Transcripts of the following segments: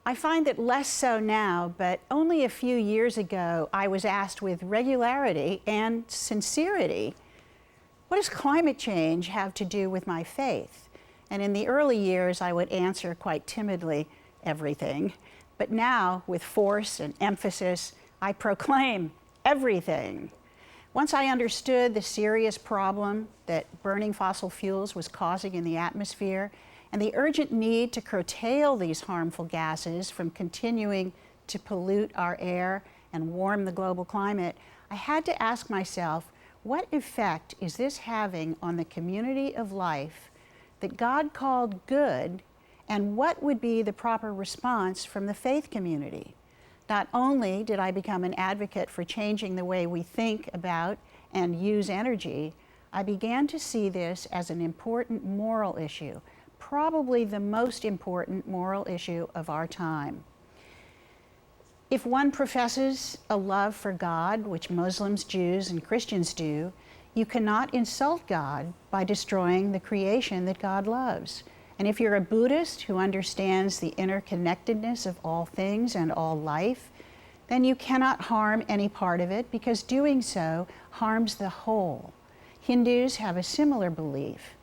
I find that less so now, but only a few years ago, I was asked with regularity and sincerity, what does climate change have to do with my faith? And in the early years, I would answer quite timidly, everything. But now, with force and emphasis, I proclaim everything. Once I understood the serious problem that burning fossil fuels was causing in the atmosphere, and the urgent need to curtail these harmful gases from continuing to pollute our air and warm the global climate, I had to ask myself, what effect is this having on the community of life that God called good, and what would be the proper response from the faith community? Not only did I become an advocate for changing the way we think about and use energy, I began to see this as an important moral issue, probably the most important moral issue of our time. If one professes a love for God, which Muslims, Jews, and Christians do, you cannot insult God by destroying the creation that God loves. And if you're a Buddhist who understands the interconnectedness of all things and all life, then you cannot harm any part of it, because doing so harms the whole. Hindus have a similar belief.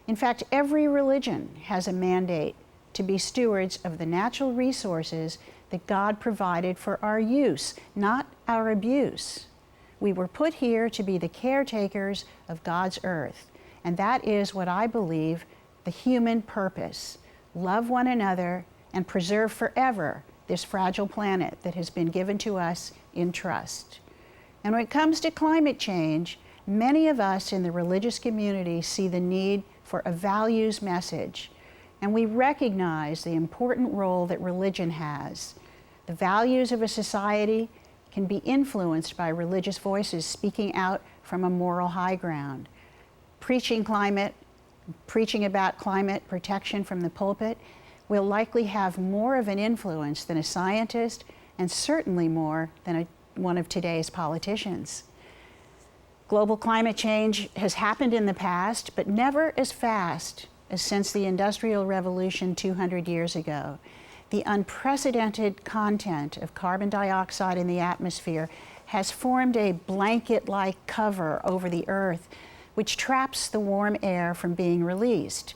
In fact, every religion has a mandate to be stewards of the natural resources that God provided for our use, not our abuse. We were put here to be the caretakers of God's earth, and that is what I believe the human purpose. Love one another and preserve forever this fragile planet that has been given to us in trust. And when it comes to climate change, many of us in the religious community see the need for a values message, and we recognize the important role that religion has. The values of a society can be influenced by religious voices speaking out from a moral high ground. Preaching about climate protection from the pulpit will likely have more of an influence than a scientist, and certainly more than one of today's politicians. Global climate change has happened in the past, but never as fast as since the Industrial Revolution 200 years ago. The unprecedented content of carbon dioxide in the atmosphere has formed a blanket-like cover over the Earth, which traps the warm air from being released.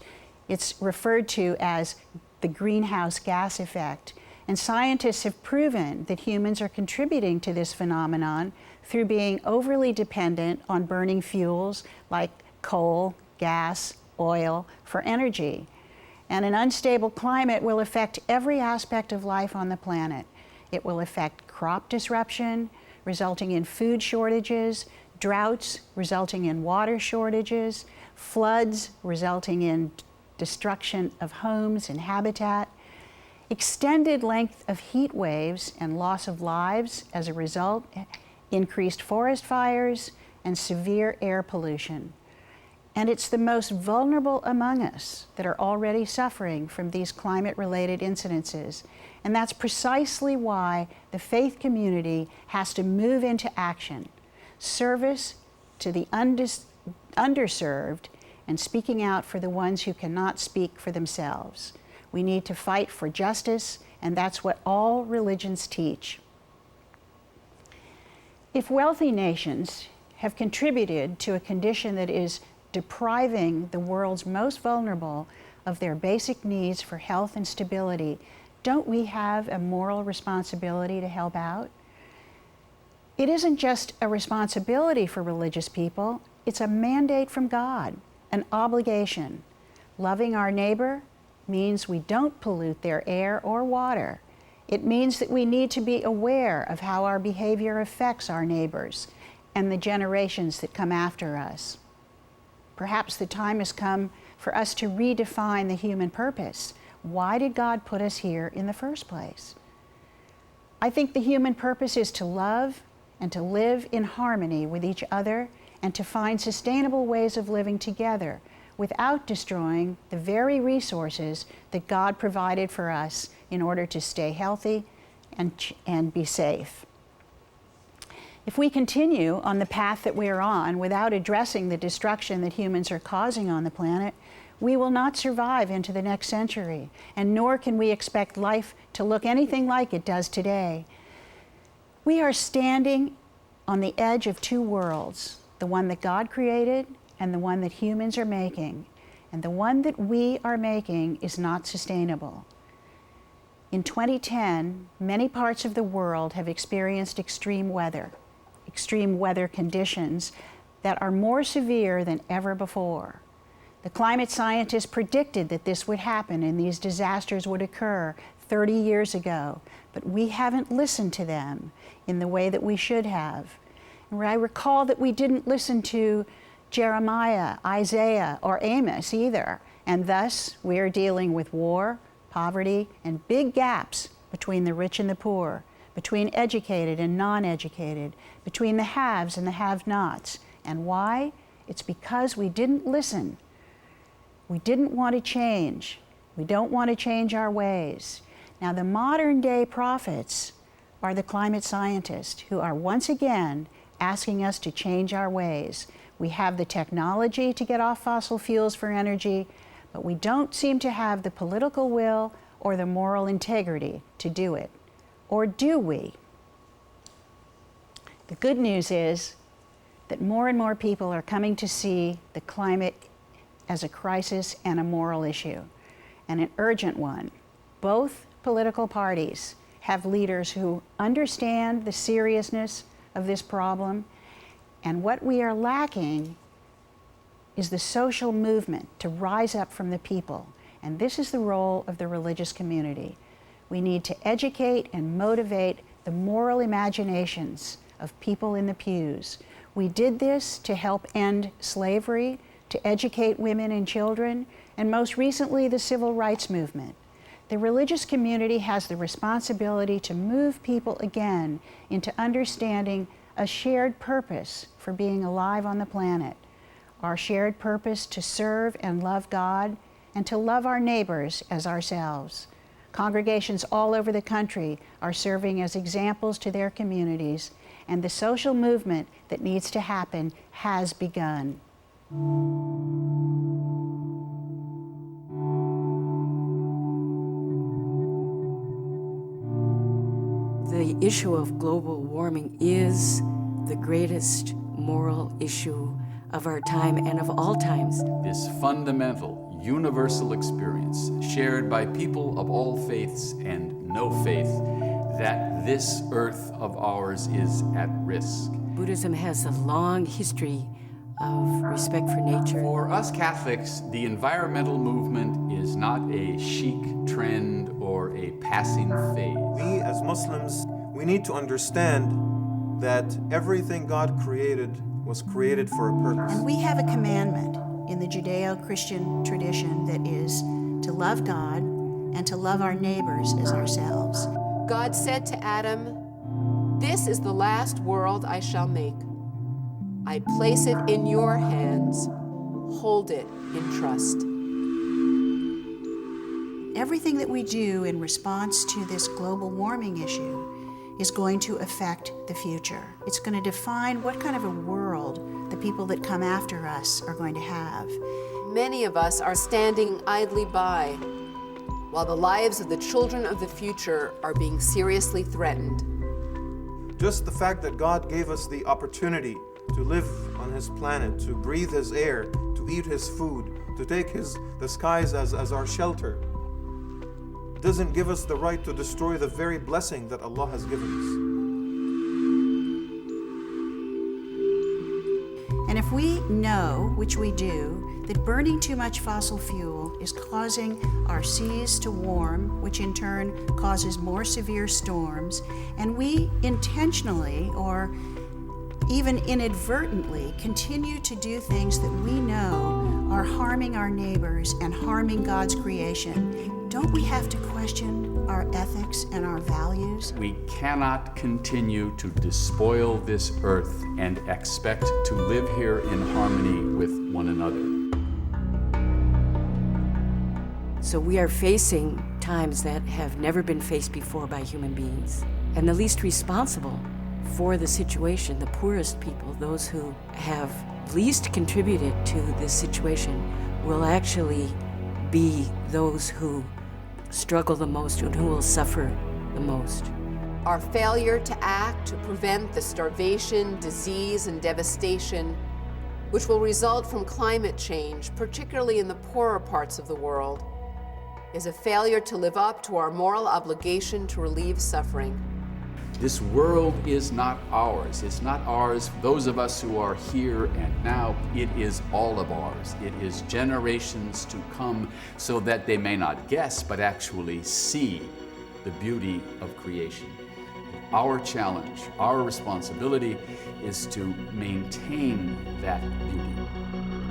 It's referred to as the greenhouse gas effect, and scientists have proven that humans are contributing to this phenomenon through being overly dependent on burning fuels like coal, gas, oil for energy. And an unstable climate will affect every aspect of life on the planet. It will affect crop disruption, resulting in food shortages, droughts resulting in water shortages, floods resulting in destruction of homes and habitat, extended length of heat waves and loss of lives as a result, increased forest fires, and severe air pollution. And it's the most vulnerable among us that are already suffering from these climate-related incidences. And that's precisely why the faith community has to move into action, service to the underserved, and speaking out for the ones who cannot speak for themselves. We need to fight for justice, and that's what all religions teach. If wealthy nations have contributed to a condition that is depriving the world's most vulnerable of their basic needs for health and stability, don't we have a moral responsibility to help out? It isn't just a responsibility for religious people, it's a mandate from God, an obligation. Loving our neighbor means we don't pollute their air or water. It means that we need to be aware of how our behavior affects our neighbors and the generations that come after us. Perhaps the time has come for us to redefine the human purpose. Why did God put us here in the first place? I think the human purpose is to love and to live in harmony with each other and to find sustainable ways of living together without destroying the very resources that God provided for us in order to stay healthy and be safe. If we continue on the path that we are on without addressing the destruction that humans are causing on the planet, we will not survive into the next century, and nor can we expect life to look anything like it does today. We are standing on the edge of two worlds, the one that God created and the one that humans are making. And the one that we are making is not sustainable. In 2010, many parts of the world have experienced extreme weather conditions that are more severe than ever before. The climate scientists predicted that this would happen and these disasters would occur 30 years ago, but we haven't listened to them in the way that we should have. And I recall that we didn't listen to Jeremiah, Isaiah, or Amos either, and thus we are dealing with war, poverty, and big gaps between the rich and the poor, between educated and non-educated, between the haves and the have-nots. And why? It's because we didn't listen. We didn't want to change. We don't want to change our ways. Now, the modern day prophets are the climate scientists who are once again asking us to change our ways. We have the technology to get off fossil fuels for energy, but we don't seem to have the political will or the moral integrity to do it. Or do we? The good news is that more and more people are coming to see the climate as a crisis and a moral issue, and an urgent one. Both political parties have leaders who understand the seriousness of this problem, and what we are lacking is the social movement to rise up from the people, and this is the role of the religious community. We need to educate and motivate the moral imaginations of people in the pews. We did this to help end slavery, to educate women and children, and most recently the civil rights movement. The religious community has the responsibility to move people again into understanding a shared purpose for being alive on the planet, our shared purpose to serve and love God and to love our neighbors as ourselves. Congregations all over the country are serving as examples to their communities, and the social movement that needs to happen has begun. The issue of global warming is the greatest moral issue of our time and of all times. This fundamental, universal experience shared by people of all faiths and no faith, that this earth of ours is at risk. Buddhism has a long history of respect for nature. For us Catholics, the environmental movement is not a chic trend or a passing phase. We as Muslims, we need to understand that everything God created was created for a purpose. And we have a commandment in the Judeo-Christian tradition that is to love God and to love our neighbors as ourselves. God said to Adam, "This is the last world I shall make. I place it in your hands. Hold it in trust." Everything that we do in response to this global warming issue is going to affect the future. It's going to define what kind of a world the people that come after us are going to have. Many of us are standing idly by while the lives of the children of the future are being seriously threatened. Just the fact that God gave us the opportunity to live on His planet, to breathe His air, to eat His food, to take the skies as our shelter, doesn't give us the right to destroy the very blessing that Allah has given us. And if we know, which we do, that burning too much fossil fuel is causing our seas to warm, which in turn causes more severe storms, and we intentionally or even inadvertently continue to do things that we know are harming our neighbors and harming God's creation, don't we have to question our ethics and our values? We cannot continue to despoil this earth and expect to live here in harmony with one another. So we are facing times that have never been faced before by human beings. And the least responsible for the situation, the poorest people, those who have least contributed to this situation, will actually be those who struggle the most and who will suffer the most. Our failure to act to prevent the starvation, disease, and devastation which will result from climate change, particularly in the poorer parts of the world, is a failure to live up to our moral obligation to relieve suffering. This world is not ours. It's not ours, those of us who are here and now. It is all of ours. It is generations to come, so that they may not guess, but actually see the beauty of creation. Our challenge, our responsibility is to maintain that beauty.